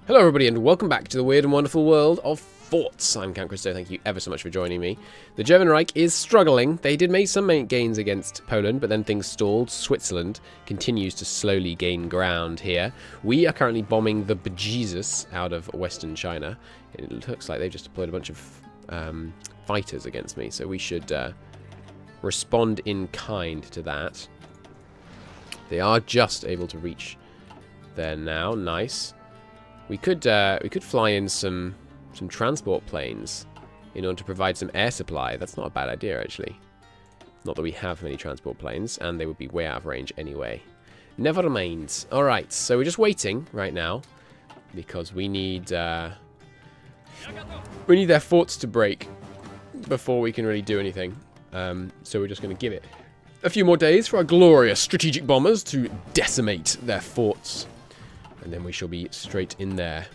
Hello everybody and welcome back to the weird and wonderful world of forts. I'm Count Christo, thank you ever so much for joining me. The German Reich is struggling. They did make some gains against Poland, but then things stalled. Switzerland continues to slowly gain ground here. We are currently bombing the bejesus out of Western China. It looks like they've just deployed a bunch of fighters against me, so we should respond in kind to that. They are just able to reach there now. Nice. We could fly in some transport planes in order to provide some air supply. That's not a bad idea, actually. Not that we have many transport planes, and they would be way out of range anyway. Never mind. All right, so we're just waiting right now because we need their forts to break before we can really do anything. So we're just going to give it a few more days for our glorious strategic bombers to decimate their forts. And then we shall be straight in there.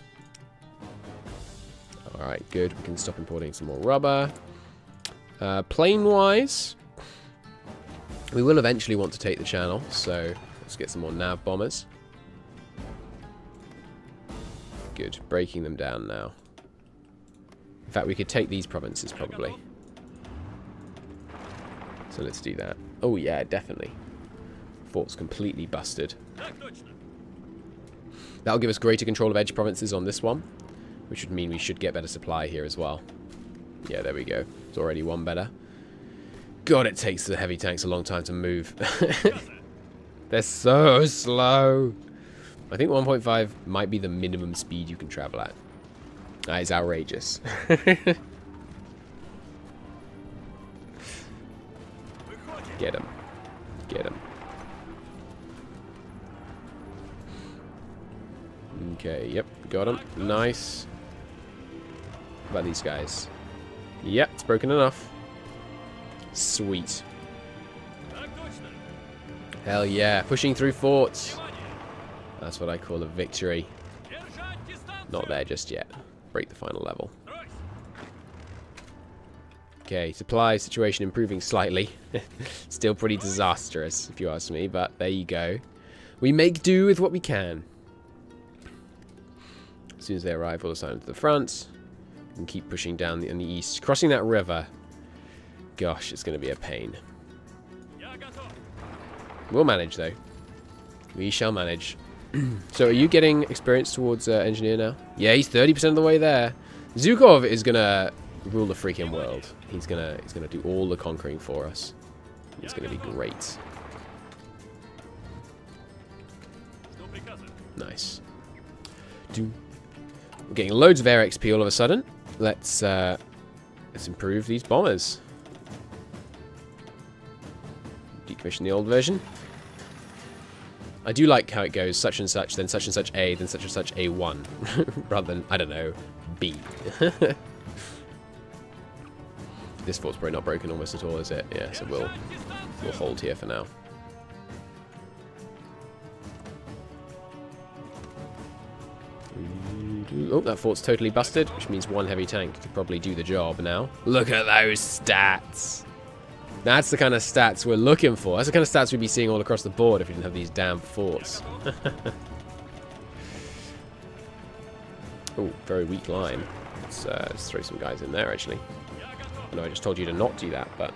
Alright, good. We can stop importing some more rubber. Plane-wise, we will eventually want to take the channel, so let's get some more nav bombers. Good. Breaking them down now. In fact, we could take these provinces, probably. So let's do that. Oh, yeah, definitely. Fort's completely busted. That'll give us greater control of edge provinces on this one, which would mean we should get better supply here as well. Yeah, there we go. It's already one better. God, it takes the heavy tanks a long time to move. They're so slow. I think 1.5 might be the minimum speed you can travel at. That is outrageous. Get him. Get him. Okay, yep, got him. Nice. How about these guys? Yep, it's broken enough. Sweet. Hell yeah, pushing through forts. That's what I call a victory. Not there just yet. Break the final level. Okay, supply situation improving slightly. Still pretty disastrous, if you ask me, but there you go. We make do with what we can. As soon as they arrive, we'll assign them to the front. And keep pushing down in the east. Crossing that river. Gosh, it's going to be a pain. We'll manage, though. We shall manage. So, are you getting experience towards engineer now? Yeah, he's 30% of the way there. Zhukov is going to rule the freaking world. He's gonna do all the conquering for us. It's going to be great. Nice. We're getting loads of air XP all of a sudden. Let's improve these bombers. Decommission the old version. I do like how it goes such and such, then such and such A, then such and such A1, rather than, I don't know, B. This fort's probably not broken almost at all, is it? Yeah, so we'll hold here for now. Oh, that fort's totally busted, which means one heavy tank could probably do the job now. Look at those stats. That's the kind of stats we're looking for. That's the kind of stats we'd be seeing all across the board if we didn't have these damn forts. Oh, very weak line. Let's throw some guys in there, actually. I know I just told you to not do that, but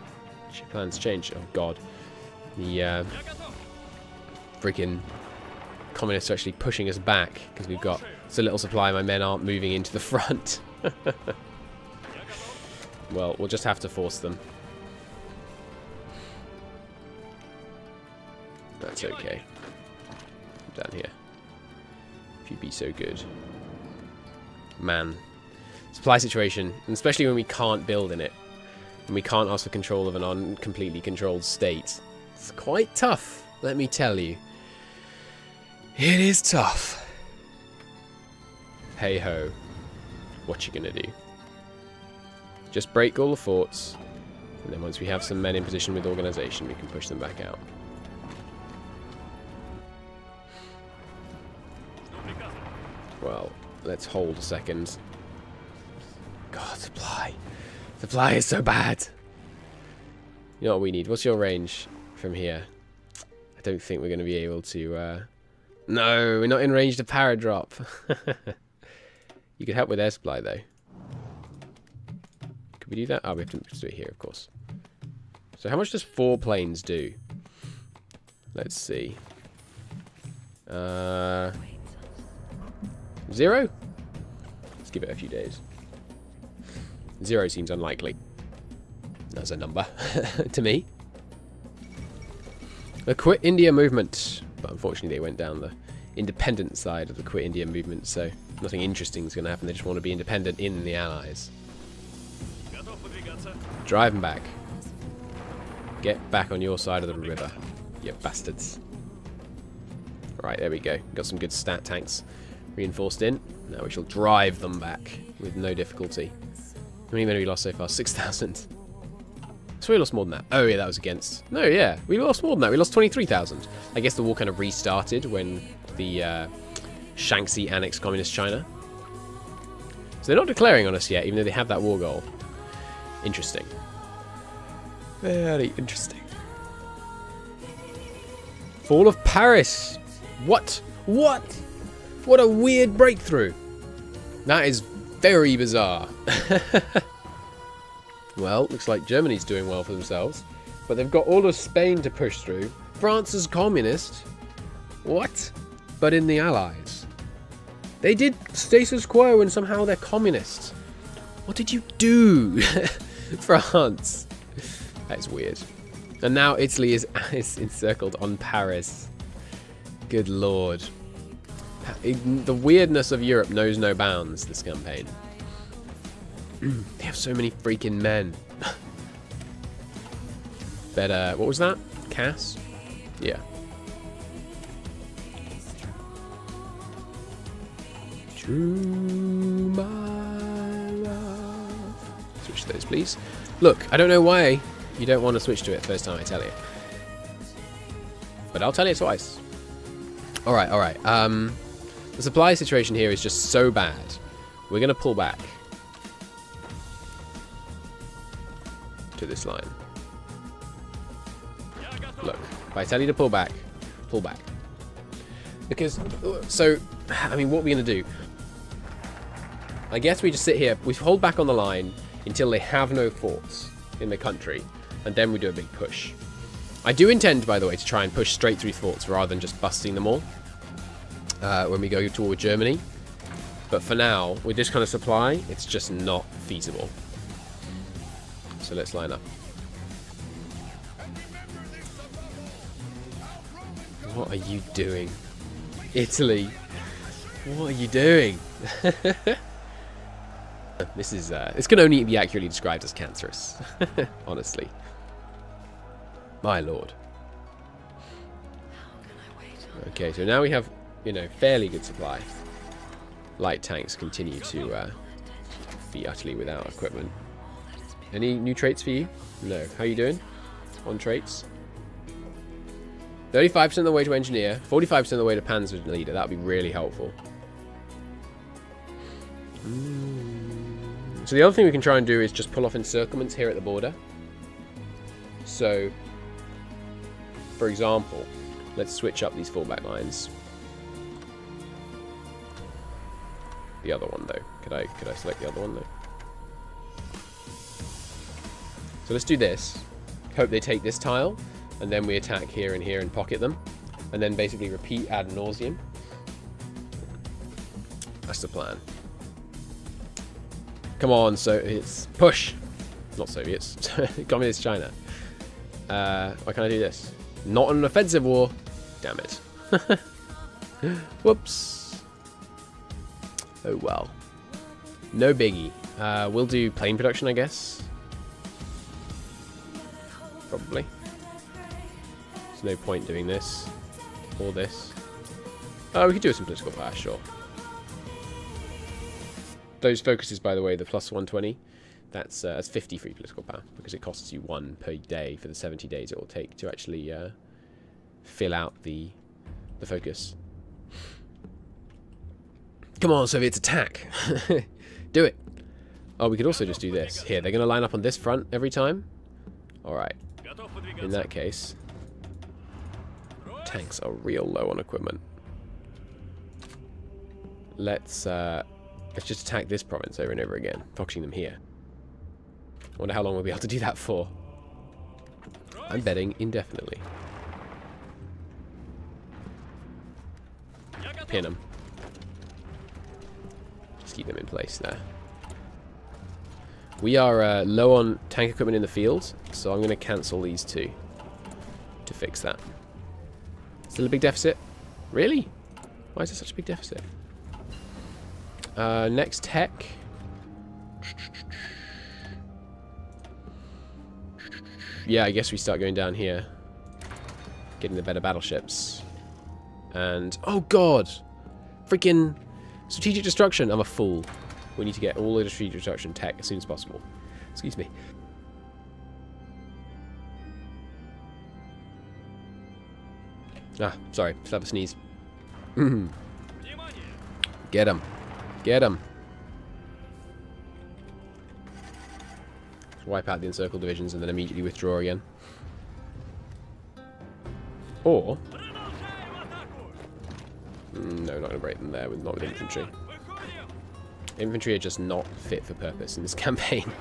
plans change. Oh, God. The freaking communists are actually pushing us back because we've got so little supply. My men aren't moving into the front. Well, we'll just have to force them. That's okay. Down here. If you'd be so good. Man. Supply situation, and especially when we can't build in it. And we can't ask for control of an uncompletely controlled state. It's quite tough, let me tell you. It is tough. Hey ho. What you gonna do? Just break all the forts, and then once we have some men in position with organization, we can push them back out. Well, let's hold a second. God, supply. Supply is so bad. You know what we need? What's your range from here? I don't think we're going to be able to... No, we're not in range to paradrop. You could help with air supply, though. Could we do that? Oh, we have to do it here, of course. So how much does 4 planes do? Let's see. 0? Let's give it a few days. 0 seems unlikely. That's a number to me. The Quit India movement. But unfortunately they went down the independent side of the Quit India movement, so nothing interesting is going to happen. They just want to be independent in the Allies. Drive them back. Get back on your side of the river, you bastards. Right, there we go. Got some good stat tanks reinforced in. Now we shall drive them back with no difficulty. How many men have we lost so far? 6,000. So we lost more than that. Oh yeah, that was against... No, yeah, we lost more than that. We lost 23,000. I guess the war kind of restarted when the Shaanxi annexed Communist China. So they're not declaring on us yet, even though they have that war goal. Interesting. Very interesting. Fall of Paris. What? What? What a weird breakthrough. That is very bizarre. Well, looks like Germany's doing well for themselves. But they've got all of Spain to push through. France is communist. What? But in the Allies. They did status quo and somehow they're communist. What did you do? France. That is weird. And now Italy is encircled on Paris. Good lord. The weirdness of Europe knows no bounds this campaign. They have so many freaking men. Better. What was that? Cass? Yeah. To my love. Switch those, please. Look, I don't know why you don't want to switch to it first time I tell you. But I'll tell you twice. Alright, alright. The supply situation here is just so bad. We're going to pull back to this line. Look, if I tell you to pull back, pull back. Because, so, I mean, what are we going to do? I guess we just sit here, we hold back on the line until they have no forts in the country, and then we do a big push. I do intend, by the way, to try and push straight through forts rather than just busting them all when we go toward Germany. But for now, with this kind of supply, it's just not feasible. So let's line up. What are you doing? Italy, what are you doing? This is, this can only be accurately described as cancerous, honestly. My lord. Okay, so now we have, you know, fairly good supply. Light tanks continue to be utterly without equipment. Any new traits for you? No. How are you doing on traits? 35% of the way to engineer, 45% of the way to panzer leader. That would be really helpful. So the other thing we can try and do is just pull off encirclements here at the border. So, for example, let's switch up these fallback lines. The other one though. Could I select the other one though? So let's do this. Hope they take this tile, and then we attack here and here and pocket them, and then basically repeat ad nauseum. That's the plan. Come on, so it's push. Not Soviets. Communist China. Why can't I do this? Not an offensive war. Damn it. Whoops. Oh well. No biggie. We'll do plane production, I guess. Probably. There's no point doing this. Or this. We could do some political power, sure. Those focuses, by the way, the plus 120, that's 50 free political power, because it costs you 1 per day for the 70 days it will take to actually fill out the focus. Come on, Soviets, attack! Do it! Oh, we could also just do this. Here, they're going to line up on this front every time? Alright. In that case, tanks are real low on equipment. Let's Let's just attack this province over and over again, focusing them here. I wonder how long we'll be able to do that for. I'm betting indefinitely. Pin them. Just keep them in place there. We are low on tank equipment in the field, so I'm going to cancel these two to fix that. Still a big deficit? Really? Why is there such a big deficit? Next tech. Yeah, I guess we start going down here. Getting the better battleships. And, oh god! Freaking strategic destruction. I'm a fool. We need to get all the strategic destruction tech as soon as possible. Excuse me. Ah, sorry. Just have a sneeze. Get him. Get him. Wipe out the encircled divisions and then immediately withdraw again. Or... no, not going to break them there, not with infantry. Infantry are just not fit for purpose in this campaign.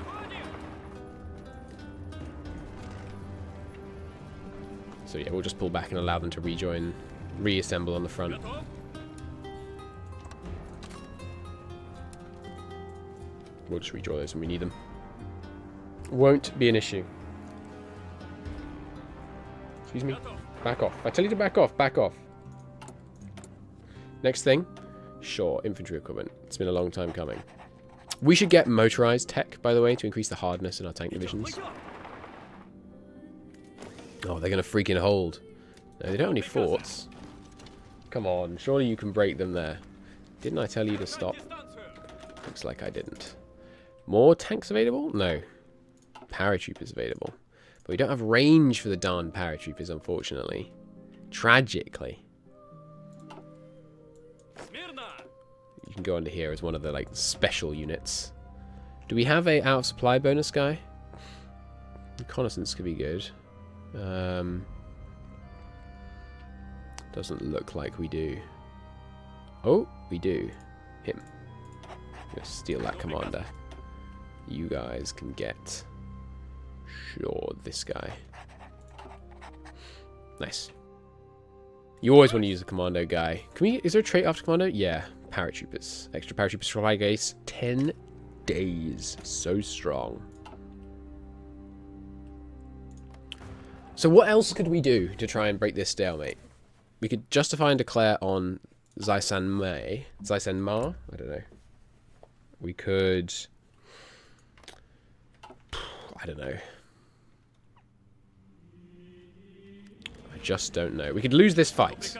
So yeah, we'll just pull back and allow them to rejoin, reassemble on the front. We'll just redraw those when we need them. Won't be an issue. Excuse me. Back off. I tell you to back off. Back off. Next thing. Sure, infantry equipment. It's been a long time coming. We should get motorized tech, by the way, to increase the hardness in our tank divisions. Oh, they're going to freaking hold. No, they don't have any forts. Come on, surely you can break them there. Didn't I tell you to stop? Looks like I didn't. More tanks available? No. Paratroopers available. But we don't have range for the darn paratroopers, unfortunately. Tragically. You can go under here as one of the, like, special units. Do we have a out of supply bonus guy? Reconnaissance could be good. Doesn't look like we do. Oh, we do. Him. Let's steal that commander. You guys can get... sure, this guy. Nice. You always want to use a commando guy. Can we... is there a trait after commando? Yeah. Paratroopers. Extra paratroopers supply base. 10 days. So strong. So what else could we do to try and break this stalemate? We could justify and declare on Zaisanma. I don't know. We could... I don't know. I just don't know. We could lose this fight.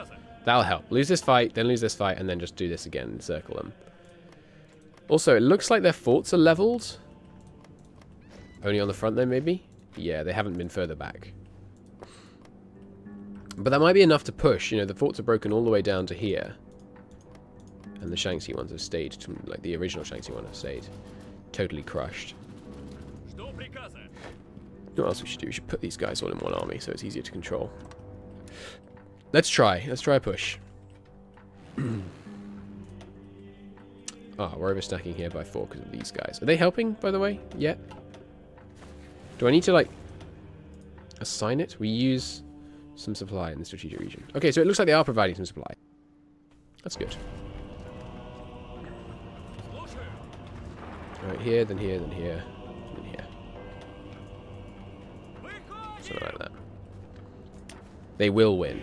That'll help. Lose this fight, then lose this fight, and then just do this again and circle them. Also, it looks like their forts are leveled. Only on the front, though, maybe? Yeah, they haven't been further back. But that might be enough to push. You know, the forts are broken all the way down to here. And the Shanxi ones have stayed, to, like the original Shanxi one have stayed. Totally crushed. What else we should do? We should put these guys all in one army so it's easier to control. Let's try. Let's try a push. Ah, we're overstacking here by 4 because of these guys. Are they helping, by the way, yet? Do I need to, like, assign it? We use some supply in the strategic region. Okay, so it looks like they are providing some supply. That's good. Alright, here, then here, then here, then here. Something like that. They will win.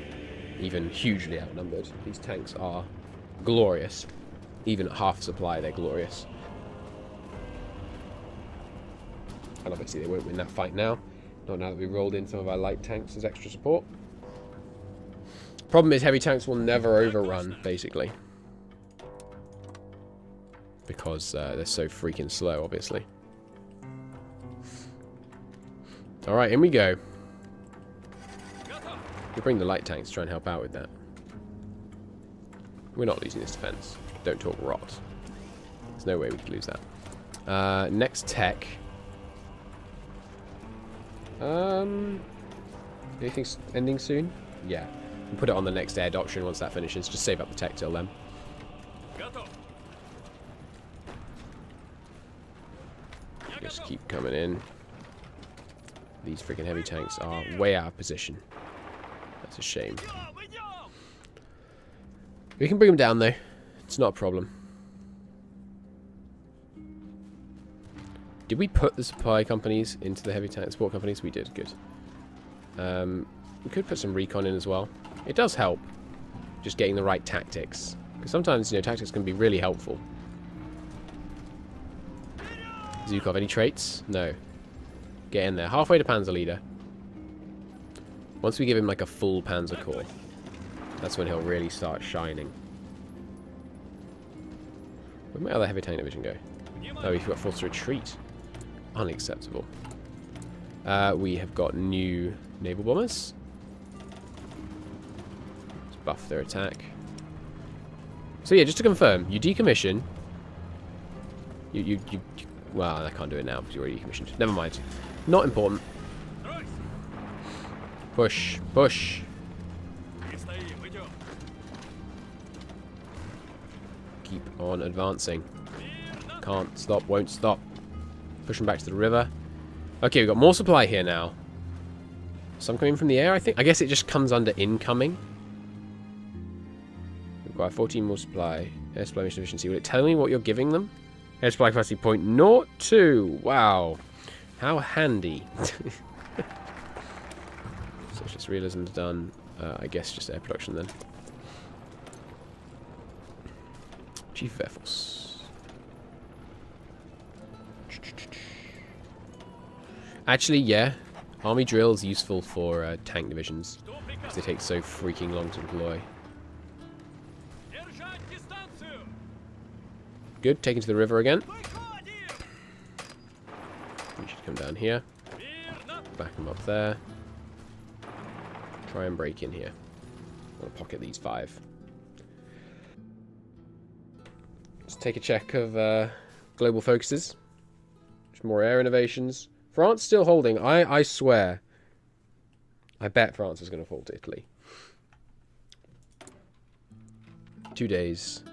Even hugely outnumbered. These tanks are glorious. Even at half supply, they're glorious. And obviously they won't win that fight now. Not now that we rolled in some of our light tanks as extra support. Problem is, heavy tanks will never overrun, basically. Because they're so freaking slow, obviously. Alright, in we go. We'll bring the light tanks to try and help out with that. We're not losing this defense. Don't talk rot. There's no way we could lose that. Next tech. Anything's ending soon? Yeah. We'll put it on the next air doctrine once that finishes. Just save up the tech till then. Just keep coming in. These freaking heavy tanks are way out of position. That's a shame. We can bring them down, though. It's not a problem. Did we put the supply companies into the heavy tank support companies? We did. Good. We could put some recon in as well. It does help. Just getting the right tactics. Because sometimes, you know, tactics can be really helpful. Zukov, any traits? No. Get in there. Halfway to Panzer Leader. Once we give him like a full Panzer Corps, that's when he'll really start shining. Where'd my other heavy tank division go? Oh, we've got forced retreat. Unacceptable. We have got new naval bombers. Let's buff their attack. So yeah, just to confirm, you decommission. Well, I can't do it now because you're already decommissioned. Never mind. Not important. Push, push. Keep on advancing. Can't stop, won't stop. Push them back to the river. Okay, we've got more supply here now. Some coming from the air, I think. I guess it just comes under incoming. Require 14 more supply. Air supply mission efficiency. Will it tell me what you're giving them? Air supply capacity 0.02. Wow. How handy. Socialist realism's done. I guess just air production then. Chief of Air Force. Actually, yeah. Army drill is useful for tank divisions. Because they take so freaking long to deploy. Good, taken to the river again. We should come down here. Back them up there. Try and break in here. I'm going to pocket these 5. Let's take a check of global focuses. Just more air innovations. France still holding. I swear. I bet France is going to fall to Italy. 2 days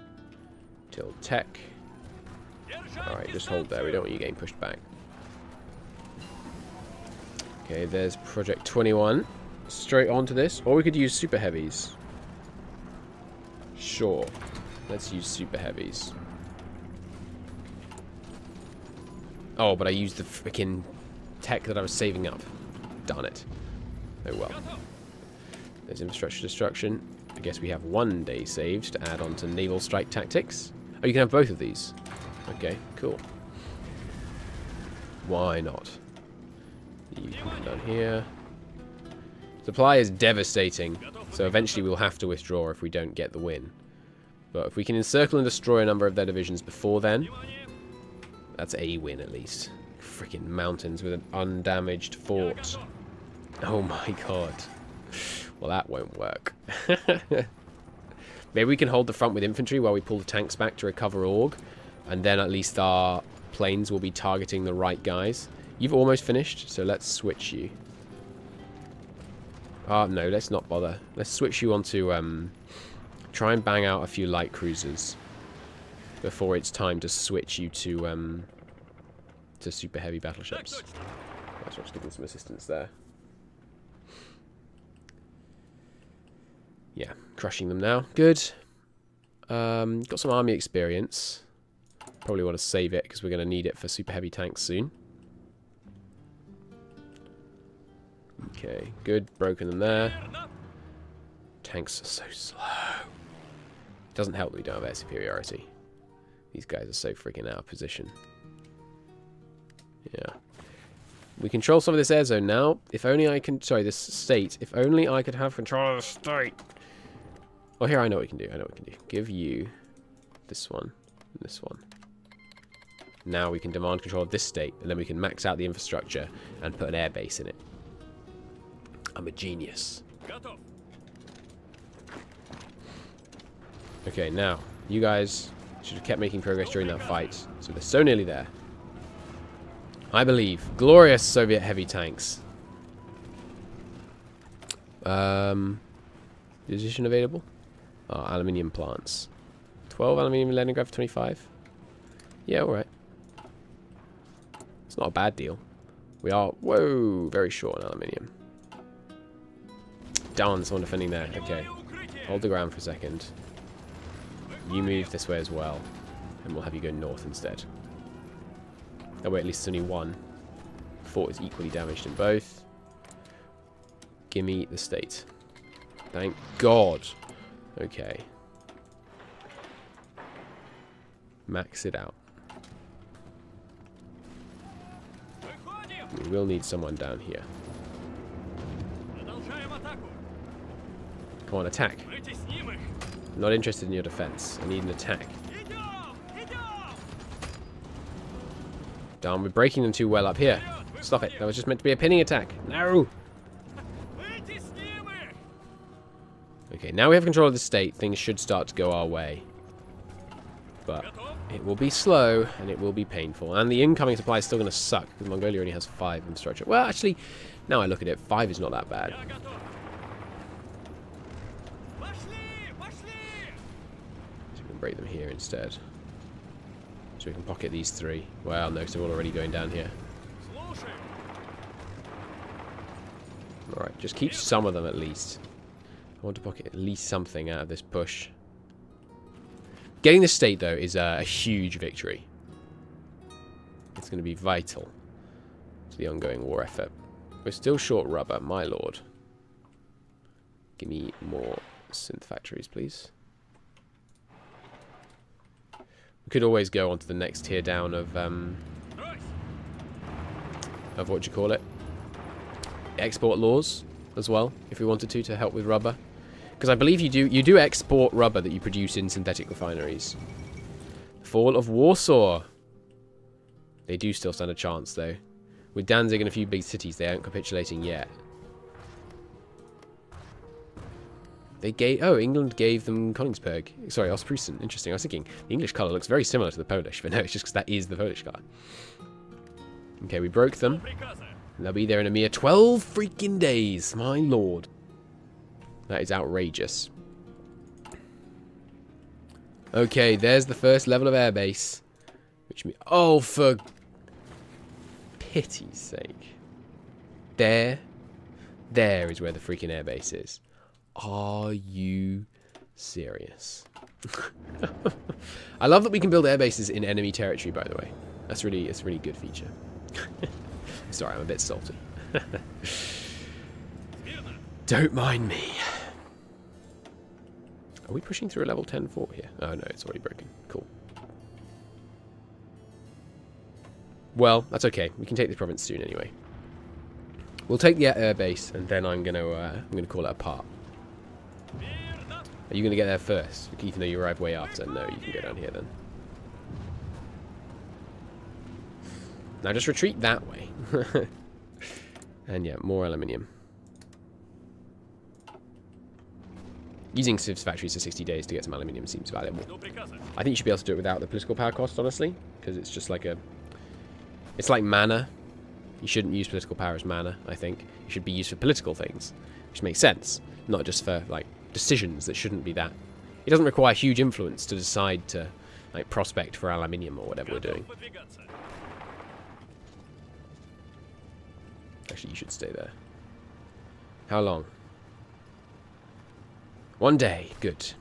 till tech. Alright, just hold there. We don't want you getting pushed back. Okay, there's Project 21. Straight onto this. Or we could use super heavies. Sure. Let's use super heavies. Oh, but I used the freaking tech that I was saving up. Darn it. Oh well. There's infrastructure destruction. I guess we have 1 day saved to add on to naval strike tactics. Oh, you can have both of these. Okay, cool. Why not? You come down here. Supply is devastating, so eventually we'll have to withdraw if we don't get the win. But if we can encircle and destroy a number of their divisions before then, that's a win at least. Freaking mountains with an undamaged fort. Oh my god. Well, that won't work. Maybe we can hold the front with infantry while we pull the tanks back to recover org. And then at least our planes will be targeting the right guys. You've almost finished, so let's switch you. No, let's not bother. Let's switch you onto, try and bang out a few light cruisers before it's time to switch you to super heavy battleships. Let's just give them some assistance there. Yeah, crushing them now. Good. Got some army experience. Probably want to save it because we're going to need it for super heavy tanks soon. Okay, good. Broken them there. Tanks are so slow. It doesn't help that we don't have air superiority. These guys are so freaking out of position. Yeah. We control some of this air zone now. If only I can... Sorry, this state. If only I could have control of the state. Oh, here, I know what we can do. I know what we can do. Give you this one and this one. Now we can demand control of this state, and then we can max out the infrastructure and put an airbase in it. I'm a genius. Okay, now, you guys should have kept making progress during that fight. So they're so nearly there. I believe. Glorious Soviet heavy tanks. Position available? Oh, aluminium plants. 12 aluminium in Leningrad for 25? Yeah, alright. It's not a bad deal. We are, whoa, very short on aluminium. Darn, someone defending there. Okay. Hold the ground for a second. You move this way as well. And we'll have you go north instead. Oh wait, at least it's only one. Fort is equally damaged in both. Gimme the state. Thank God. Okay. Max it out. We will need someone down here. Come on, attack. I'm not interested in your defense. I need an attack. Darn, we're breaking them too well up here. Stop it. That was just meant to be a pinning attack. No! Okay, now we have control of the state. Things should start to go our way. But it will be slow, and it will be painful. And the incoming supply is still going to suck, because Mongolia only has 5 infrastructure. Well, actually, now I look at it, 5 is not that bad. So we can break them here instead. So we can pocket these 3. Well, no, because they're all already going down here. Alright, just keep some of them at least. I want to pocket at least something out of this push. Getting the state, though, is a huge victory. It's going to be vital to the ongoing war effort. We're still short rubber, my lord. Give me more synth factories, please. We could always go on to the next tier down of what do you call it? Export laws as well, if we wanted to help with rubber. Because I believe you do export rubber that you produce in synthetic refineries. Fall of Warsaw. They do still stand a chance, though. With Danzig and a few big cities, they aren't capitulating yet. They gave... Oh, England gave them Königsberg. Sorry, Ostpreußen. Interesting. I was thinking the English colour looks very similar to the Polish, but no, it's just because that is the Polish colour. Okay, we broke them. And they'll be there in a mere 12 freaking days. My lord. That is outrageous. Okay, there's the first level of airbase. Which means... Oh, for pity's sake. There is where the freaking airbase is. Are you serious? I love that we can build airbases in enemy territory, by the way. It's a really good feature. Sorry, I'm a bit salty. Don't mind me. Are we pushing through a level 10 fort here? Oh no, it's already broken. Cool. Well, that's okay. We can take the province soon anyway. We'll take the air base, and then I'm gonna call it a part. Are you gonna get there first? Even though you arrive way after. No, you can go down here then. Now just retreat that way. And yeah, more aluminium. Using Civ's factories for 60 days to get some aluminium seems valuable. I think you should be able to do it without the political power cost, honestly, because it's just like a... It's like mana. You shouldn't use political power as mana, I think. It should be used for political things, which makes sense, not just for, like, decisions that shouldn't be that. It doesn't require huge influence to decide to, like, prospect for aluminium or whatever we're doing. Actually, you should stay there. How long? 1 day. Good.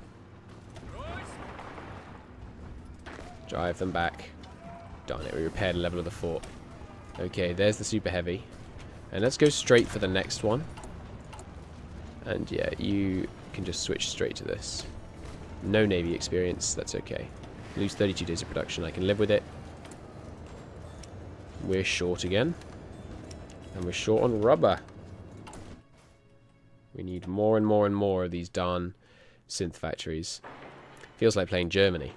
Drive them back. Darn it, we repaired a level of the fort. Okay, there's the super heavy. And let's go straight for the next one. And yeah, you can just switch straight to this. No navy experience, that's okay. Lose 32 days of production, I can live with it. We're short again. And we're short on rubber. We need more and more and more of these darn synth factories. Feels like playing Germany.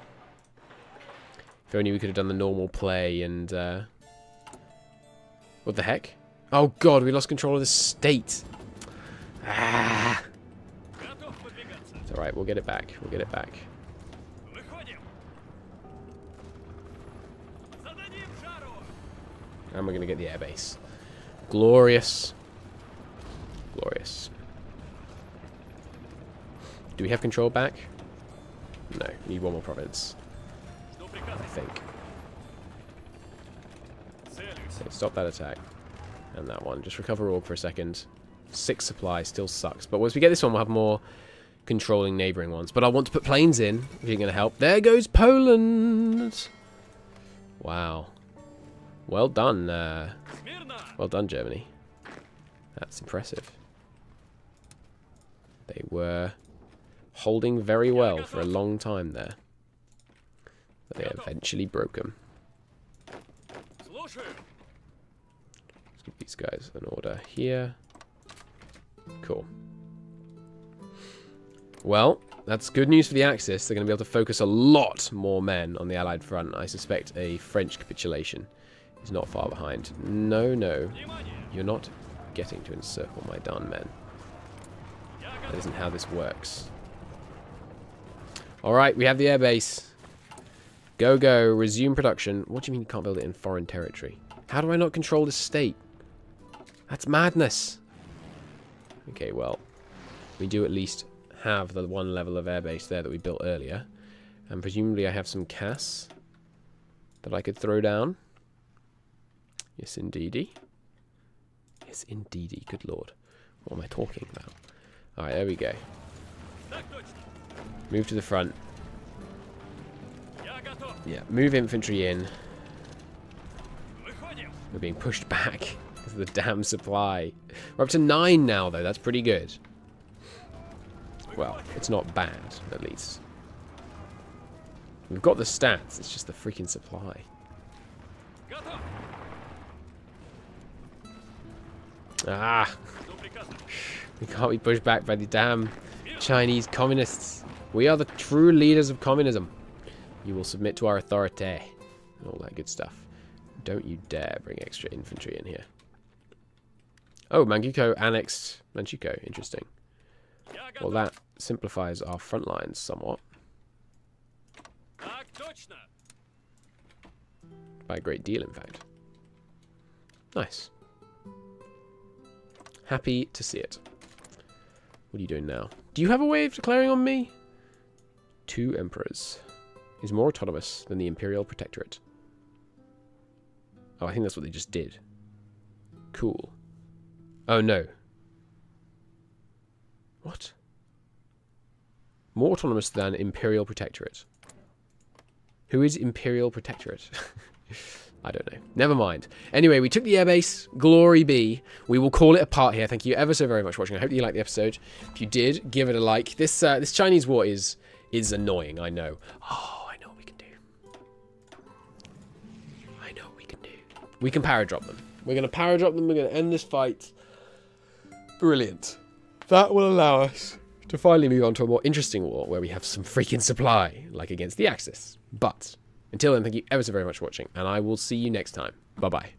If only we could have done the normal play and... What the heck? Oh god, we lost control of the state. Ah! It's alright, we'll get it back. We'll get it back. And we're going to get the airbase. Glorious. Glorious. Do we have control back? No, we need one more province. I think. So stop that attack. And that one. Just recover org for a second. 6 supply still sucks. But once we get this one, we'll have more controlling neighbouring ones. But I want to put planes in, if you're going to help. There goes Poland! Wow. Well done. Well done, Germany. That's impressive. They were holding very well for a long time there. But they eventually broke them. Let's give these guys an order here. Cool. Well, that's good news for the Axis. They're going to be able to focus a lot more men on the Allied front. I suspect a French capitulation is not far behind. No, no. You're not getting to encircle my darn men. That isn't how this works. Alright, we have the airbase. Go, go. Resume production. What do you mean you can't build it in foreign territory? How do I not control this state? That's madness. Okay, well, we do at least have the one level of airbase there that we built earlier. And presumably I have some CAS that I could throw down. Yes, indeedy. Yes, indeedy. Good lord. What am I talking about? Alright, there we go. Move to the front. Yeah, move infantry in. We're being pushed back because of the damn supply. We're up to 9 now, though. That's pretty good. Well, it's not bad, at least. We've got the stats. It's just the freaking supply. Ah! We can't be pushed back by the damn Chinese communists. We are the true leaders of communism. You will submit to our authority. And all that good stuff. Don't you dare bring extra infantry in here. Oh, Manchukuo annexed Manchukuo. Interesting. Well, that simplifies our front lines somewhat. By a great deal, in fact. Nice. Happy to see it. What are you doing now? Do you have a way of declaring on me? 2 emperors. Is more autonomous than the Imperial Protectorate. Oh, I think that's what they just did. Cool. Oh, no. What? More autonomous than Imperial Protectorate. Who is Imperial Protectorate? I don't know. Never mind. Anyway, we took the airbase. Glory be. We will call it a part here. Thank you ever so very much for watching. I hope you liked the episode. If you did, give it a like. This Chinese war is annoying, I know. Oh, I know what we can do. I know what we can do. We can paradrop them. We're going to paradrop them. We're going to end this fight. Brilliant. That will allow us to finally move on to a more interesting war where we have some freaking supply, like against the Axis. But until then, thank you ever so very much for watching, and I will see you next time. Bye-bye.